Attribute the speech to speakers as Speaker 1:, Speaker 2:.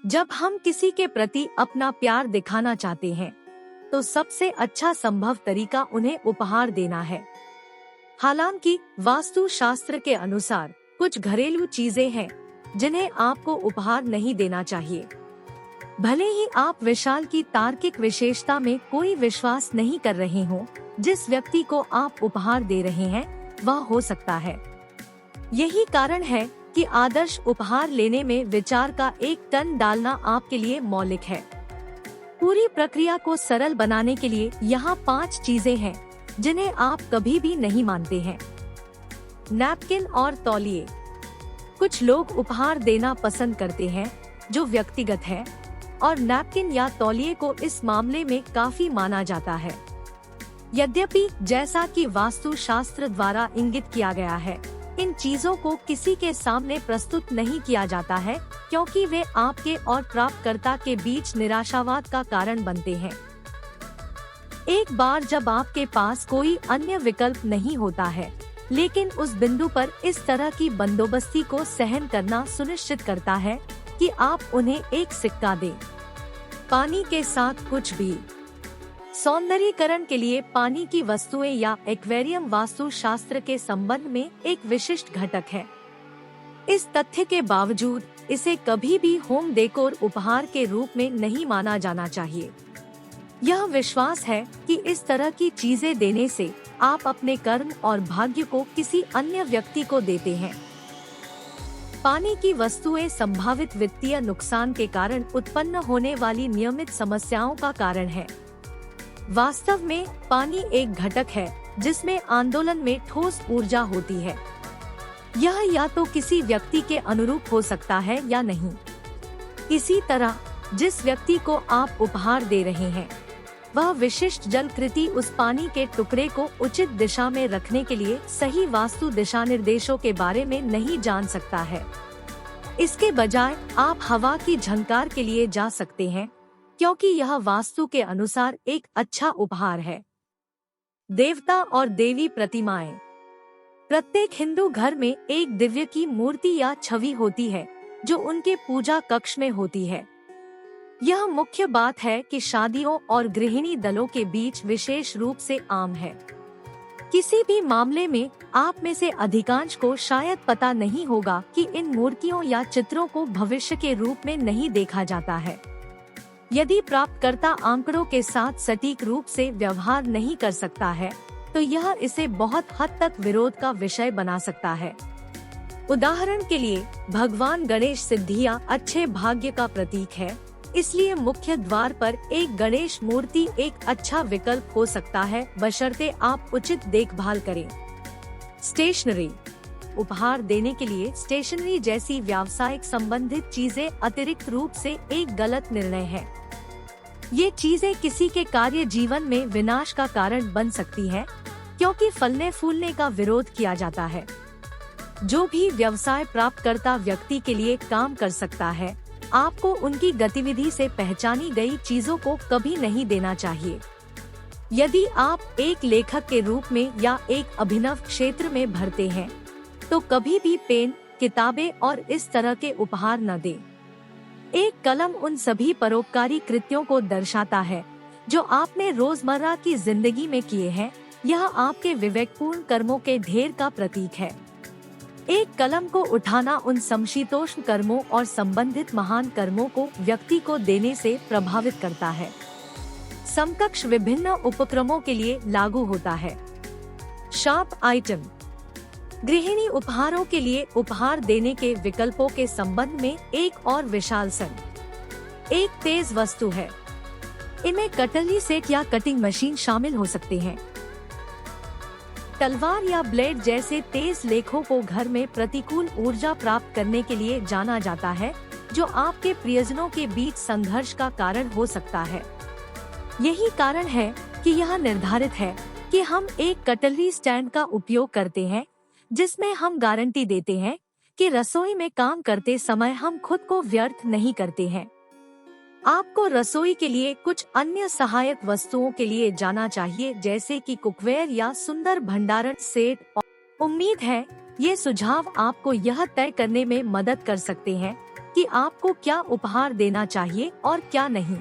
Speaker 1: जब हम किसी के प्रति अपना प्यार दिखाना चाहते हैं, तो सबसे अच्छा संभव तरीका उन्हें उपहार देना है। हालांकि वास्तु शास्त्र के अनुसार कुछ घरेलू चीजें हैं जिन्हें आपको उपहार नहीं देना चाहिए। भले ही आप विशाल की तार्किक विशेषता में कोई विश्वास नहीं कर रहे हो, जिस व्यक्ति को आप उपहार दे रहे हैं वह हो सकता है। यही कारण है कि आदर्श उपहार लेने में विचार का एक टन डालना आपके लिए मौलिक है। पूरी प्रक्रिया को सरल बनाने के लिए यहाँ 5 चीजें हैं जिन्हें आप कभी भी नहीं मानते हैं। नैपकिन और तौलिए। कुछ लोग उपहार देना पसंद करते हैं जो व्यक्तिगत है, और नैपकिन या तौलिए को इस मामले में काफी माना जाता है। यद्यपि जैसा कि वास्तु शास्त्र द्वारा इंगित किया गया है, इन चीजों को किसी के सामने प्रस्तुत नहीं किया जाता है क्योंकि वे आपके और प्राप्तकर्ता के बीच निराशावाद का कारण बनते हैं। एक बार जब आपके पास कोई अन्य विकल्प नहीं होता है, लेकिन उस बिंदु पर इस तरह की बंदोबस्ती को सहन करना सुनिश्चित करता है कि आप उन्हें एक सिक्का दें। पानी के साथ कुछ भी। सौंदर्यीकरण के लिए पानी की वस्तुएं या एक्वेरियम वास्तु शास्त्र के संबंध में एक विशिष्ट घटक है। इस तथ्य के बावजूद इसे कभी भी होम डेकोर उपहार के रूप में नहीं माना जाना चाहिए। यह विश्वास है कि इस तरह की चीजें देने से आप अपने कर्म और भाग्य को किसी अन्य व्यक्ति को देते हैं। पानी की वस्तुएं संभावित वित्तीय नुकसान के कारण उत्पन्न होने वाली नियमित समस्याओं का कारण है। वास्तव में पानी एक घटक है जिसमें आंदोलन में ठोस ऊर्जा होती है। यह या तो किसी व्यक्ति के अनुरूप हो सकता है या नहीं। इसी तरह जिस व्यक्ति को आप उपहार दे रहे हैं, वह विशिष्ट जलकृति उस पानी के टुकड़े को उचित दिशा में रखने के लिए सही वास्तु दिशा निर्देशों के बारे में नहीं जान सकता है। इसके बजाय आप हवा की झंकार के लिए जा सकते हैं, क्योंकि यह वास्तु के अनुसार एक अच्छा उपहार है। देवता और देवी प्रतिमाएं। प्रत्येक हिंदू घर में एक दिव्य की मूर्ति या छवि होती है जो उनके पूजा कक्ष में होती है। यह मुख्य बात है कि शादियों और गृहिणी दलों के बीच विशेष रूप से आम है। किसी भी मामले में आप में से अधिकांश को शायद पता नहीं होगा कि इन मूर्तियों या चित्रों को भविष्य के रूप में नहीं देखा जाता है। यदि प्राप्तकर्ता आंकड़ों के साथ सटीक रूप से व्यवहार नहीं कर सकता है, तो यह इसे बहुत हद तक विरोध का विषय बना सकता है। उदाहरण के लिए, भगवान गणेश सिद्धि या अच्छे भाग्य का प्रतीक है, इसलिए मुख्य द्वार पर एक गणेश मूर्ति एक अच्छा विकल्प हो सकता है, बशर्ते आप उचित देखभाल करें। स्टेशनरी। उपहार देने के लिए स्टेशनरी जैसी व्यावसायिक संबंधित चीजें अतिरिक्त रूप से एक गलत निर्णय है। ये चीजें किसी के कार्य जीवन में विनाश का कारण बन सकती हैं, क्योंकि फलने फूलने का विरोध किया जाता है। जो भी व्यवसाय प्राप्तकर्ता व्यक्ति के लिए काम कर सकता है, आपको उनकी गतिविधि से पहचानी गई चीजों को कभी नहीं देना चाहिए। यदि आप एक लेखक के रूप में या एक अभिनव क्षेत्र में भरते हैं, तो कभी भी पेन, किताबें और इस तरह के उपहार न दें। एक कलम उन सभी परोपकारी कृत्यों को दर्शाता है जो आपने रोजमर्रा की जिंदगी में किए हैं। यह आपके विवेकपूर्ण कर्मों के ढेर का प्रतीक है। एक कलम को उठाना उन समशीतोष्ण कर्मों और संबंधित महान कर्मों को व्यक्ति को देने से प्रभावित करता है। समकक्ष विभिन्न उपक्रमों के लिए लागू होता है। Sharp item. गृहिणी उपहारों के लिए उपहार देने के विकल्पों के संबंध में एक और विशाल संघ एक तेज वस्तु है। इनमें कटरली सेट या कटिंग मशीन शामिल हो सकते हैं। तलवार या ब्लेड जैसे तेज लेखों को घर में प्रतिकूल ऊर्जा प्राप्त करने के लिए जाना जाता है, जो आपके प्रियजनों के बीच संघर्ष का कारण हो सकता है। यही कारण है कि यह निर्धारित है कि हम एक कटलरी स्टैंड का उपयोग करते हैं, जिसमें हम गारंटी देते हैं कि रसोई में काम करते समय हम खुद को व्यर्थ नहीं करते हैं। आपको रसोई के लिए कुछ अन्य सहायक वस्तुओं के लिए जाना चाहिए, जैसे कि कुकवेयर या सुंदर भंडारण सेट। उम्मीद है ये सुझाव आपको यह तय करने में मदद कर सकते हैं कि आपको क्या उपहार देना चाहिए और क्या नहीं।